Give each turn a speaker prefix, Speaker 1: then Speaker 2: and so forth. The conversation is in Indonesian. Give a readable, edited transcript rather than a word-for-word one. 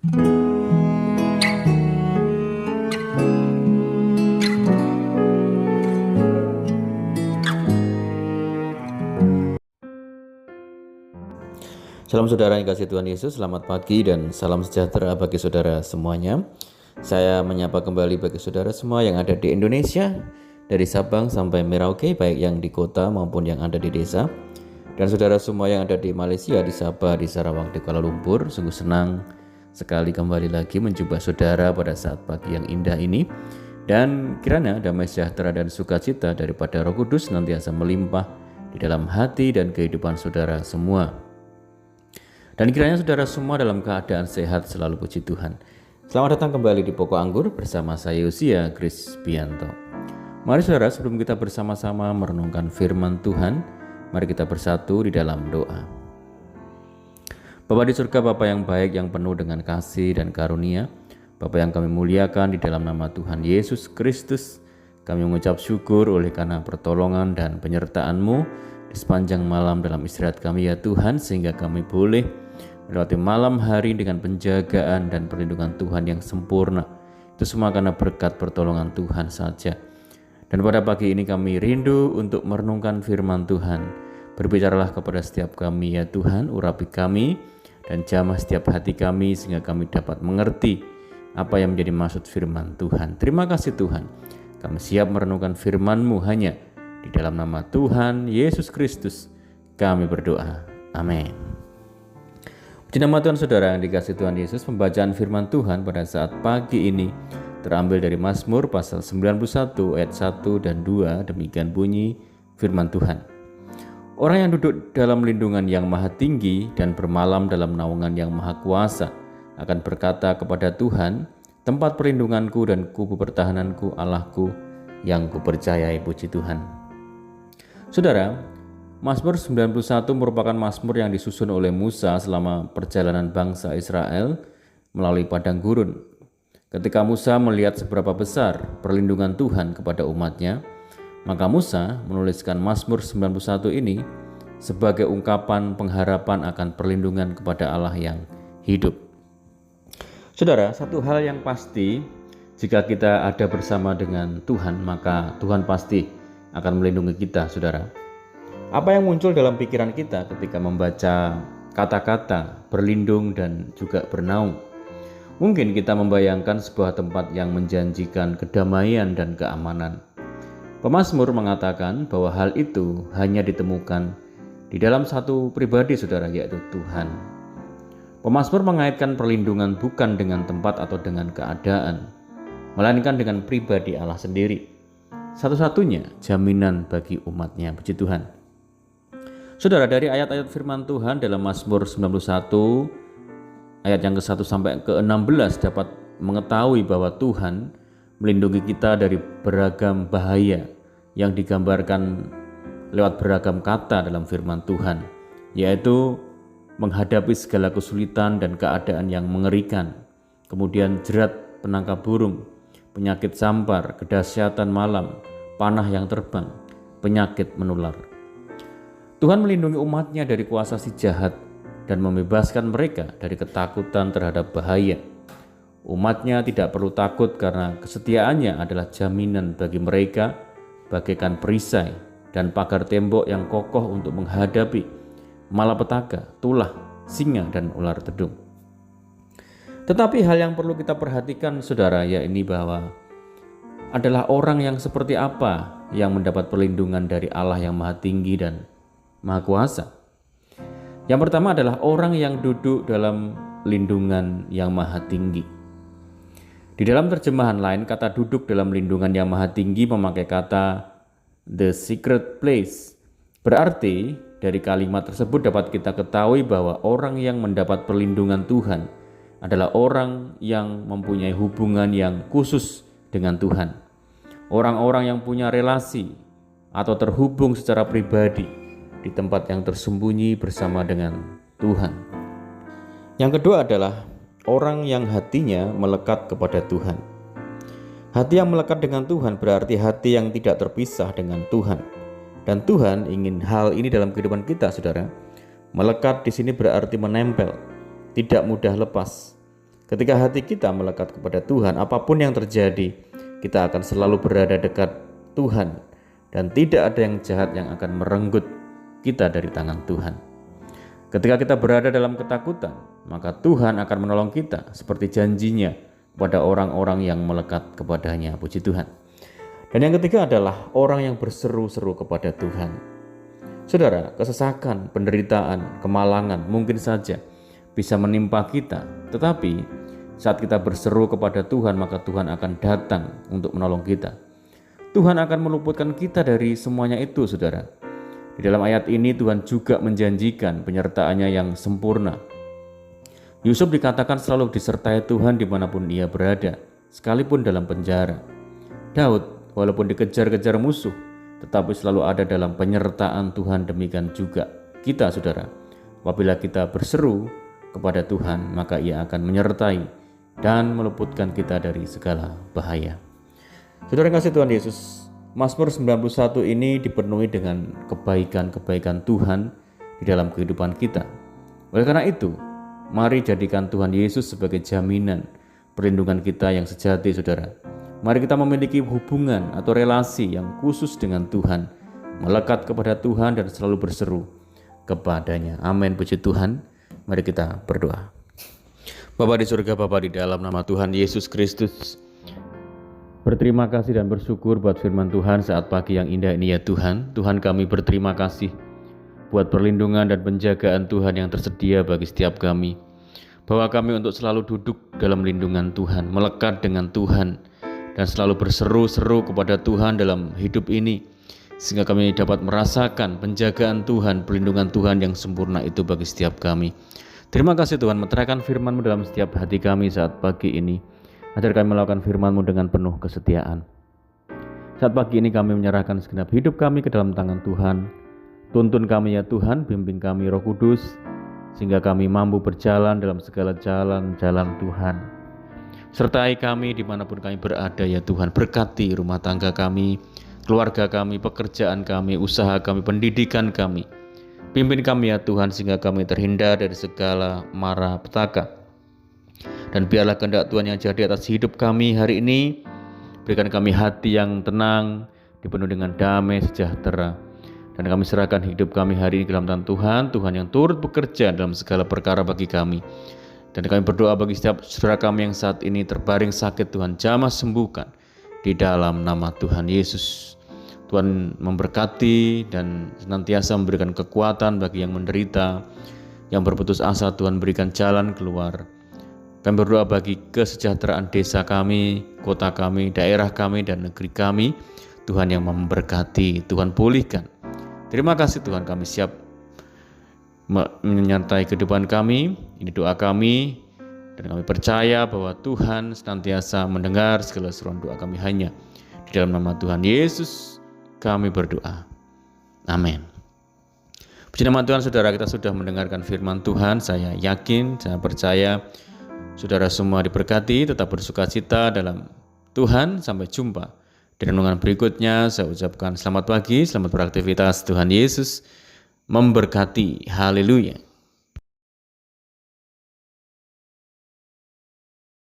Speaker 1: Salam saudara yang kasih Tuhan Yesus, selamat pagi dan salam sejahtera bagi saudara semuanya. Saya menyapa kembali bagi saudara semua yang ada di Indonesia, dari Sabang sampai Merauke, baik yang di kota maupun yang ada di desa. Dan saudara semua yang ada di Malaysia, di Sabah, di Sarawak, di Kuala Lumpur, sungguh senang sekali kembali lagi menjumpa saudara pada saat pagi yang indah ini. Dan kiranya damai sejahtera dan sukacita daripada Roh Kudus nantiasa melimpah di dalam hati dan kehidupan saudara semua. Dan kiranya saudara semua dalam keadaan sehat selalu, puji Tuhan. Selamat datang kembali di Pokok Anggur bersama saya Yosia Krisbianto. Mari saudara, sebelum kita bersama-sama merenungkan firman Tuhan, mari kita bersatu di dalam doa. Bapa di surga, Bapa yang baik, yang penuh dengan kasih dan karunia, Bapa yang kami muliakan di dalam nama Tuhan Yesus Kristus, kami mengucap syukur oleh karena pertolongan dan penyertaan-Mu di sepanjang malam dalam istirahat kami ya Tuhan, sehingga kami boleh melewati malam hari dengan penjagaan dan perlindungan Tuhan yang sempurna. Itu semua karena berkat pertolongan Tuhan saja. Dan pada pagi ini kami rindu untuk merenungkan firman Tuhan. Berbicaralah kepada setiap kami ya Tuhan, urapi kami dan jamah setiap hati kami sehingga kami dapat mengerti apa yang menjadi maksud firman Tuhan. Terima kasih Tuhan, kami siap merenungkan firman-Mu hanya di dalam nama Tuhan Yesus Kristus kami berdoa. Amin. Puji nama Tuhan saudara yang dikasih Tuhan Yesus. Pembacaan firman Tuhan pada saat pagi ini terambil dari Mazmur pasal 91 ayat 1 dan 2. Demikian bunyi firman Tuhan. Orang yang duduk dalam lindungan yang maha tinggi dan bermalam dalam naungan yang maha kuasa akan berkata kepada Tuhan, tempat perlindunganku dan kubu pertahananku, Allahku yang kupercayai. Puji Tuhan. Saudara, Mazmur 91 merupakan mazmur yang disusun oleh Musa selama perjalanan bangsa Israel melalui padang gurun. Ketika Musa melihat seberapa besar perlindungan Tuhan kepada umatnya, maka Musa menuliskan Mazmur 91 ini sebagai ungkapan pengharapan akan perlindungan kepada Allah yang hidup. Saudara, satu hal yang pasti, jika kita ada bersama dengan Tuhan, maka Tuhan pasti akan melindungi kita, saudara. Apa yang muncul dalam pikiran kita ketika membaca kata-kata berlindung dan juga bernaung? Mungkin kita membayangkan sebuah tempat yang menjanjikan kedamaian dan keamanan. Pemazmur mengatakan bahwa hal itu hanya ditemukan di dalam satu pribadi, saudara, yaitu Tuhan. Pemazmur mengaitkan perlindungan bukan dengan tempat atau dengan keadaan, melainkan dengan pribadi Allah sendiri. Satu-satunya jaminan bagi umatnya. Puji Tuhan. Saudara, dari ayat-ayat firman Tuhan dalam Mazmur 91 ayat yang ke-1 sampai ke-16 dapat mengetahui bahwa Tuhan melindungi kita dari beragam bahaya yang digambarkan lewat beragam kata dalam firman Tuhan, yaitu menghadapi segala kesulitan dan keadaan yang mengerikan, kemudian jerat penangkap burung, penyakit sampar, kedahsyatan malam, panah yang terbang, penyakit menular. Tuhan melindungi umatnya dari kuasa si jahat dan membebaskan mereka dari ketakutan terhadap bahaya. Umatnya tidak perlu takut karena kesetiaannya adalah jaminan bagi mereka, bagaikan perisai dan pagar tembok yang kokoh untuk menghadapi malapetaka, tulah, singa, dan ular tedung. Tetapi hal yang perlu kita perhatikan, saudara, yakni bahwa adalah orang yang seperti apa yang mendapat perlindungan dari Allah yang maha tinggi dan maha kuasa. Yang pertama adalah orang yang duduk dalam lindungan yang maha tinggi. Di dalam terjemahan lain, kata duduk dalam lindungan yang maha tinggi memakai kata the secret place. Berarti dari kalimat tersebut dapat kita ketahui bahwa orang yang mendapat perlindungan Tuhan adalah orang yang mempunyai hubungan yang khusus dengan Tuhan. Orang-orang yang punya relasi atau terhubung secara pribadi di tempat yang tersembunyi bersama dengan Tuhan. Yang kedua adalah orang yang hatinya melekat kepada Tuhan. Hati yang melekat dengan Tuhan berarti hati yang tidak terpisah dengan Tuhan. Dan Tuhan ingin hal ini dalam kehidupan kita, saudara. Melekat di sini berarti menempel, tidak mudah lepas. Ketika hati kita melekat kepada Tuhan, apapun yang terjadi, kita akan selalu berada dekat Tuhan dan tidak ada yang jahat yang akan merenggut kita dari tangan Tuhan. Ketika kita berada dalam ketakutan, maka Tuhan akan menolong kita seperti janjinya kepada orang-orang yang melekat kepadanya. Puji Tuhan. Dan yang ketiga adalah orang yang berseru-seru kepada Tuhan. Saudara, kesesakan, penderitaan, kemalangan mungkin saja bisa menimpa kita, tetapi saat kita berseru kepada Tuhan, maka Tuhan akan datang untuk menolong kita. Tuhan akan meluputkan kita dari semuanya itu, saudara. Di dalam ayat ini Tuhan juga menjanjikan penyertaannya yang sempurna. Yusuf dikatakan selalu disertai Tuhan dimanapun ia berada, sekalipun dalam penjara. Daud, walaupun dikejar-kejar musuh, tetapi selalu ada dalam penyertaan Tuhan. Demikian juga kita, saudara. Apabila kita berseru kepada Tuhan, maka ia akan menyertai dan meluputkan kita dari segala bahaya. Saudara yang kasih Tuhan Yesus, Mazmur 91 ini dipenuhi dengan kebaikan-kebaikan Tuhan di dalam kehidupan kita. Oleh karena itu, mari jadikan Tuhan Yesus sebagai jaminan perlindungan kita yang sejati, saudara. Mari kita memiliki hubungan atau relasi yang khusus dengan Tuhan, melekat kepada Tuhan dan selalu berseru kepadanya. Amin, puji Tuhan. Mari kita berdoa. Bapa di surga, Bapa di dalam nama Tuhan Yesus Kristus, berterima kasih dan bersyukur buat firman Tuhan saat pagi yang indah ini ya Tuhan. Tuhan, kami berterima kasih buat perlindungan dan penjagaan Tuhan yang tersedia bagi setiap kami. Bahwa kami untuk selalu duduk dalam lindungan Tuhan, melekat dengan Tuhan, dan selalu berseru-seru kepada Tuhan dalam hidup ini, sehingga kami dapat merasakan penjagaan Tuhan, perlindungan Tuhan yang sempurna itu bagi setiap kami. Terima kasih Tuhan, meteraikan firman-Mu dalam setiap hati kami saat pagi ini, agar kami melakukan firman-Mu dengan penuh kesetiaan. Saat pagi ini kami menyerahkan segenap hidup kami ke dalam tangan Tuhan. Tuntun kami ya Tuhan, bimbing kami Roh Kudus, sehingga kami mampu berjalan dalam segala jalan-jalan Tuhan. Sertai kami dimanapun kami berada ya Tuhan. Berkati rumah tangga kami, keluarga kami, pekerjaan kami, usaha kami, pendidikan kami. Pimpin kami ya Tuhan, sehingga kami terhindar dari segala mara petaka. Dan biarlah kehendak Tuhan yang jadi atas hidup kami hari ini. Berikan kami hati yang tenang, dipenuhi dengan damai sejahtera. Dan kami serahkan hidup kami hari ini ke dalam tangan Tuhan, Tuhan yang turut bekerja dalam segala perkara bagi kami. Dan kami berdoa bagi setiap saudara kami yang saat ini terbaring sakit, Tuhan jamah sembuhkan di dalam nama Tuhan Yesus. Tuhan memberkati dan senantiasa memberikan kekuatan bagi yang menderita, yang berputus asa. Tuhan berikan jalan keluar. Kami berdoa bagi kesejahteraan desa kami, kota kami, daerah kami, dan negeri kami. Tuhan yang memberkati, Tuhan pulihkan. Terima kasih Tuhan, kami siap menyertai kehidupan kami. Ini doa kami, dan kami percaya bahwa Tuhan senantiasa mendengar segala seruan doa kami hanya di dalam nama Tuhan Yesus kami berdoa. Amin. Puji nama Tuhan, saudara, kita sudah mendengarkan firman Tuhan. Saya yakin, saya percaya saudara semua diberkati, tetap bersukacita dalam Tuhan. Sampai jumpa di renungan berikutnya. Saya ucapkan selamat pagi, selamat beraktivitas. Tuhan Yesus memberkati. Haleluya.